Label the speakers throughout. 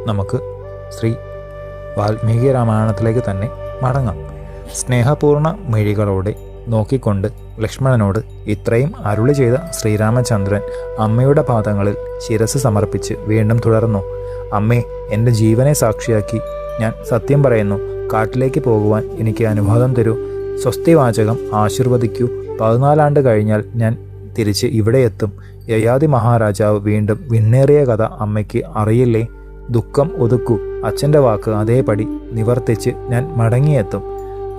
Speaker 1: നമുക്ക് ശ്രീ വാൽമീകി രാമായണത്തിലേക്ക് തന്നെ മടങ്ങാം. സ്നേഹപൂർണ്ണ മിഴികളോടെ നോക്കിക്കൊണ്ട് ലക്ഷ്മണനോട് ഇത്രയും അരുളി ചെയ്ത ശ്രീരാമചന്ദ്രൻ അമ്മയുടെ പാദങ്ങളിൽ ശിരസ് സമർപ്പിച്ച് വീണ്ടും തുടർന്നു. അമ്മേ, എൻ്റെ ജീവനെ സാക്ഷിയാക്കി ഞാൻ സത്യം പറയുന്നു. കാട്ടിലേക്ക് പോകുവാൻ എനിക്ക് അനുവാദം തരൂ. സ്വസ്തിവാചകം ആശീർവദിക്കൂ. 14 ആണ്ട് കഴിഞ്ഞാൽ ഞാൻ തിരിച്ച് ഇവിടെ എത്തും. യയാതി മഹാരാജാവ് വീണ്ടും വിണ്ണേറിയ കഥ അമ്മയ്ക്ക് അറിയില്ലേ? ദുഃഖം ഒതുക്കൂ. അച്ഛൻ്റെ വാക്ക് അതേപടി നിവർത്തിച്ച് ഞാൻ മടങ്ങിയെത്തും.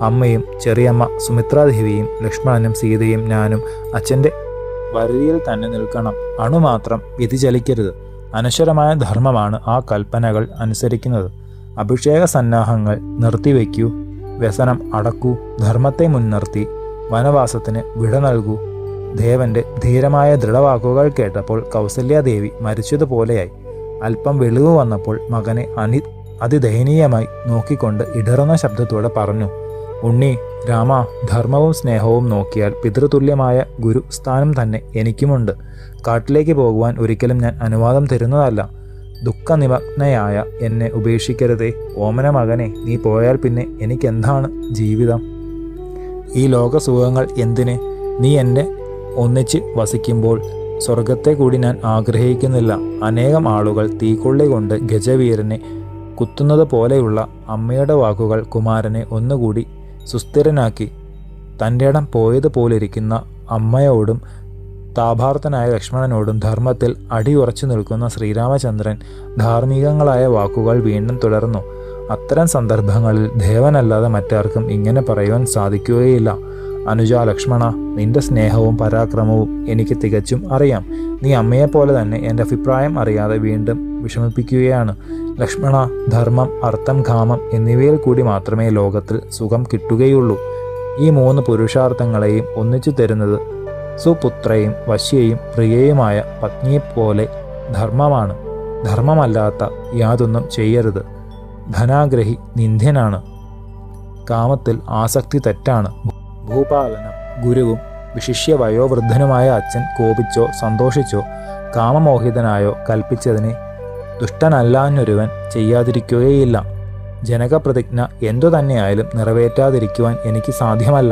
Speaker 1: അമ്മയും ചെറിയമ്മ സുമിത്രാദേവിയും ലക്ഷ്മണനും സീതയും ഞാനും അച്ഛൻ്റെ വരുതിയിൽ തന്നെ നിൽക്കണം. അണുമാത്രം വ്യതിചലിക്കരുത്. അനശ്വരമായ ധർമ്മമാണ് ആ കൽപ്പനകൾ അനുസരിക്കുന്നത്. അഭിഷേക സന്നാഹങ്ങൾ നിർത്തിവെക്കൂ. വ്യസനം അടക്കൂ. ധർമ്മത്തെ മുൻനിർത്തി വനവാസത്തിന് വിട നൽകൂ. ദേവന്റെ ധീരമായ ദൃഢവാക്കുകൾ കേട്ടപ്പോൾ കൗസല്യാദേവി മരിച്ചതുപോലെയായി. അല്പം വെളിവ് വന്നപ്പോൾ മകനെ അതിദയനീയമായി നോക്കിക്കൊണ്ട് ഇടറുന്ന ശബ്ദത്തോടെ പറഞ്ഞു, ഉണ്ണി രാമ, ധർമ്മവും സ്നേഹവും നോക്കിയാൽ പിതൃതുല്യമായ ഗുരുസ്ഥാനം തന്നെ എനിക്കുമുണ്ട്. കാട്ടിലേക്ക് പോകുവാൻ ഒരിക്കലും ഞാൻ അനുവാദം തരുന്നതല്ല. ദുഃഖനിമഗ്നയായ എന്നെ ഉപേക്ഷിക്കരുതേ. ഓമന മകനെ, നീ പോയാൽ പിന്നെ എനിക്കെന്താണ് ജീവിതം? ഈ ലോകസുഖങ്ങൾ എന്തിന്? നീ എന്നെ ഒന്നിച്ച് വസിക്കുമ്പോൾ സ്വർഗത്തെ കൂടി ഞാൻ ആഗ്രഹിക്കുന്നില്ല. അനേകം ആളുകൾ തീക്കൊള്ളി കൊണ്ട് ഗജവീരനെ കുത്തുന്നത് പോലെയുള്ള അമ്മയുടെ വാക്കുകൾ കുമാരനെ ഒന്നുകൂടി സുസ്ഥിരനാക്കി. തൻ്റെ ഇടം പോയതുപോലിരിക്കുന്ന അമ്മയോടും താപാർത്ഥനായ ലക്ഷ്മണനോടും ധർമ്മത്തിൽ അടിയുറച്ചു നിൽക്കുന്ന ശ്രീരാമചന്ദ്രൻ ധാർമ്മികങ്ങളായ വാക്കുകൾ വീണ്ടും തുടർന്നു. അത്തരം സന്ദർഭങ്ങളിൽ ദേവനല്ലാതെ മറ്റാർക്കും ഇങ്ങനെ പറയുവാൻ സാധിക്കുകയില്ല. അനുജ, ലക്ഷ്മണ, നിന്റെ സ്നേഹവും പരാക്രമവും എനിക്ക് തികച്ചും അറിയാം. നീ അമ്മയെപ്പോലെ തന്നെ എൻ്റെ അഭിപ്രായം അറിയാതെ വീണ്ടും വിഷമിപ്പിക്കുകയാണ്. ലക്ഷ്മണ, ധർമ്മം, അർത്ഥം, കാമം എന്നിവയിൽ കൂടി മാത്രമേ ലോകത്തിൽ സുഖം കിട്ടുകയുള്ളൂ. ഈ 3 പുരുഷാർത്ഥങ്ങളെയും ഒന്നിച്ചു തരുന്നത് സുപുത്രയും വശ്യയും പ്രിയയുമായ പത്നിയെപ്പോലെ ധർമ്മമാണ്. ധർമ്മമല്ലാത്ത യാതൊന്നും ചെയ്യരുത്. ധനാഗ്രഹി നിന്ദ്യനാണ്. കാമത്തിൽ ആസക്തി തെറ്റാണ്. ഭൂപാലനം ഗുരുവും വിശിഷ്യ വയോവൃദ്ധനുമായ അച്ഛൻ കോപിച്ചോ സന്തോഷിച്ചോ കാമമോഹിതനായോ കൽപ്പിച്ചതിനെ ദുഷ്ടനല്ലാഞ്ഞൊരുവൻ ചെയ്യാതിരിക്കുകയില്ല. ജനകപ്രതിജ്ഞ എന്തു തന്നെയായാലും നിറവേറ്റാതിരിക്കുവാൻ എനിക്ക് സാധ്യമല്ല.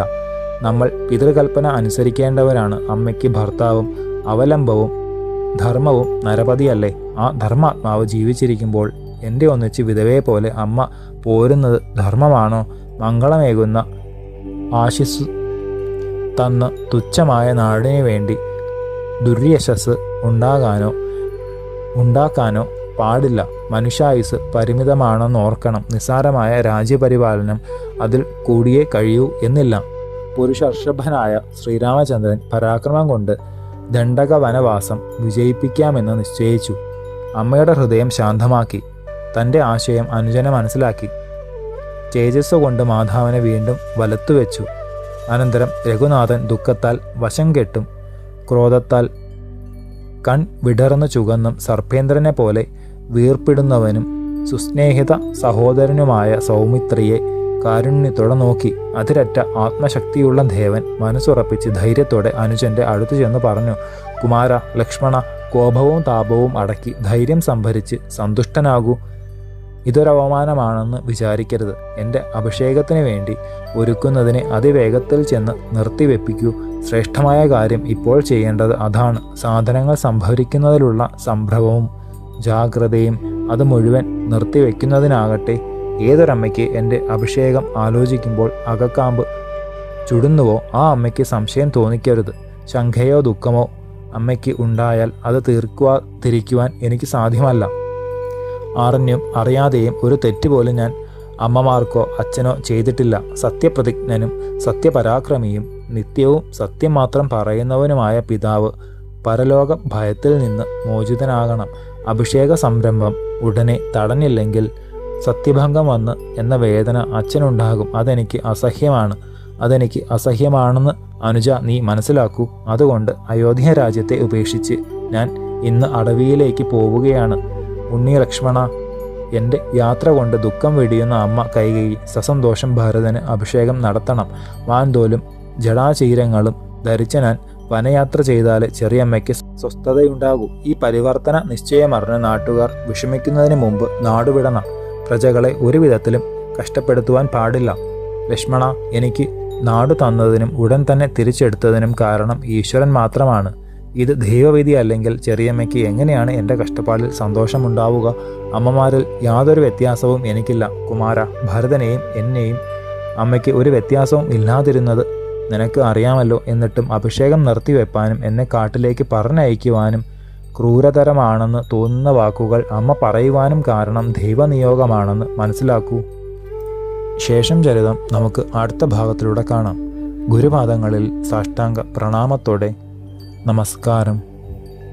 Speaker 1: നമ്മൾ പിതൃകൽപ്പന അനുസരിക്കേണ്ടവരാണ്. അമ്മയ്ക്ക് ഭർത്താവും അവലംബവും ധർമ്മവും നരപതിയല്ലേ? ആ ധർമാത്മാവ് ജീവിച്ചിരിക്കുമ്പോൾ എൻ്റെ ഒന്നിച്ച് വിധവയെ പോലെ അമ്മ പോരുന്നത് ധർമ്മമാണോ? മംഗളമേകുന്ന ആശിസ് തന്ന് തുച്ഛമായ നാടിനു വേണ്ടി ദുര്യശസ് ഉണ്ടാക്കാനോ പാടില്ല. മനുഷ്യായുസ് പരിമിതമാണെന്ന് ഓർക്കണം. നിസ്സാരമായ രാജ്യപരിപാലനം അതിൽ കൂടിയേ കഴിയൂ എന്നില്ല. പുരുഷർഷഭനായ ശ്രീരാമചന്ദ്രൻ പരാക്രമം കൊണ്ട് ദണ്ഡക വനവാസം വിജയിപ്പിക്കാമെന്ന് നിശ്ചയിച്ചു. അമ്മയുടെ ഹൃദയം ശാന്തമാക്കി. തൻ്റെ ആശയം അനുജനെ മനസ്സിലാക്കി. തേജസ് കൊണ്ട് മാധവനെ വീണ്ടും വലത്തുവെച്ചു. അനന്തരം രഘുനാഥൻ ദുഃഖത്താൽ വശം കെട്ടും ക്രോധത്താൽ കൺ വിടർന്നു ചുകന്നും സർപ്പേന്ദ്രനെ പോലെ വീർപ്പിടുന്നവനും സുസ്നേഹിത സഹോദരനുമായ സൗമിത്രിയെ കാരുണ്യത്തോടെ നോക്കി. അതിരറ്റ ആത്മശക്തിയുള്ള ദേവൻ മനസ്സുറപ്പിച്ച് ധൈര്യത്തോടെ അനുജന്റെ അടുത്തു ചെന്ന് പറഞ്ഞു, കുമാര, ലക്ഷ്മണ, കോപവും താപവും അടക്കി ധൈര്യം സംഭരിച്ച് സന്തുഷ്ടനാകൂ. ഇതൊരവമാനമാണെന്ന് വിചാരിക്കരുത്. എൻ്റെ അഭിഷേകത്തിന് വേണ്ടി ഒരുക്കുന്നതിനെ അതിവേഗത്തിൽ ചെന്ന് നിർത്തിവെപ്പിക്കൂ. ശ്രേഷ്ഠമായ കാര്യം ഇപ്പോൾ ചെയ്യേണ്ടത് അതാണ്. സാധനങ്ങൾ സംഭരിക്കുന്നതിലുള്ള സംഭ്രമവും ജാഗ്രതയും അത് മുഴുവൻ നിർത്തിവെക്കുന്നതിനാകട്ടെ. ഏതൊരമ്മയ്ക്ക് എൻ്റെ അഭിഷേകം ആലോചിക്കുമ്പോൾ അകക്കാമ്പ് ചുടുന്നുവോ ആ അമ്മയ്ക്ക് സംശയം തോന്നിക്കരുത്. ശങ്കയോ ദുഃഖമോ അമ്മയ്ക്ക് ഉണ്ടായാൽ അത് തിരിക്കുവാൻ എനിക്ക് സാധ്യമല്ല. അറിഞ്ഞും അറിയാതെയും ഒരു തെറ്റുപോലും ഞാൻ അമ്മമാർക്കോ അച്ഛനോ ചെയ്തിട്ടില്ല. സത്യപ്രതിജ്ഞനും സത്യപരാക്രമിയും നിത്യവും സത്യം മാത്രം പറയുന്നവനുമായ പിതാവ് പരലോക ഭയത്തിൽ നിന്ന് മോചിതനാകണം. അഭിഷേക സംരംഭം ഉടനെ തടഞ്ഞില്ലെങ്കിൽ സത്യഭംഗം വന്ന് എന്ന വേദന അച്ഛനുണ്ടാകും. അതെനിക്ക് അസഹ്യമാണെന്ന് അനുജ നീ മനസ്സിലാക്കൂ. അതുകൊണ്ട് അയോധ്യ രാജ്യത്തെ ഉപേക്ഷിച്ച് ഞാൻ ഇന്ന് അടവിയിലേക്ക് പോവുകയാണ്. ഉണ്ണി, ലക്ഷ്മണ, എൻ്റെ യാത്ര കൊണ്ട് ദുഃഖം വെടിയുന്ന അമ്മ കൈകേയി സസന്തോഷം ഭരതന് അഭിഷേകം നടത്തണം. വാൻതോലും ജടാചീരങ്ങളും ധരിച്ച ഞാൻ വനയാത്ര ചെയ്താൽ ചെറിയമ്മയ്ക്ക് സ്വസ്ഥതയുണ്ടാകൂ. ഈ പരിവർത്തന നിശ്ചയമറിഞ്ഞ നാട്ടുകാർ വിഷമിക്കുന്നതിന് മുമ്പ് നാടുവിടണം. പ്രജകളെ ഒരു വിധത്തിലും കഷ്ടപ്പെടുത്തുവാൻ പാടില്ല. ലക്ഷ്മണ, എനിക്ക് നാടു തന്നതിനും ഉടൻ തന്നെ തിരിച്ചെടുത്തതിനും കാരണം ഈശ്വരൻ മാത്രമാണ്. ഇത് ദൈവവിധി അല്ലെങ്കിൽ ചെറിയമ്മയ്ക്ക് എങ്ങനെയാണ് എൻ്റെ കഷ്ടപ്പാടിൽ സന്തോഷമുണ്ടാവുക? അമ്മമാരിൽ യാതൊരു വ്യത്യാസവും എനിക്കില്ല കുമാര. ഭരതനെയും എന്നെയും അമ്മയ്ക്ക് ഒരു വ്യത്യാസവും ഇല്ലാതിരുന്നത് നിനക്ക് അറിയാമല്ലോ. എന്നിട്ടും അഭിഷേകം നിർത്തിവെപ്പാനും എന്നെ കാട്ടിലേക്ക് പറഞ്ഞയക്കുവാനും ക്രൂരതരമാണെന്ന് തോന്നുന്ന വാക്കുകൾ അമ്മ പറയുവാനും കാരണം ദൈവനിയോഗമാണെന്ന് മനസ്സിലാക്കൂ. ശേഷം ചരിതം നമുക്ക് അടുത്ത ഭാഗത്തിലൂടെ കാണാം. ഗുരുപാദങ്ങളിൽ സാഷ്ടാംഗ പ്രണാമത്തോടെ നമസ്കാരം.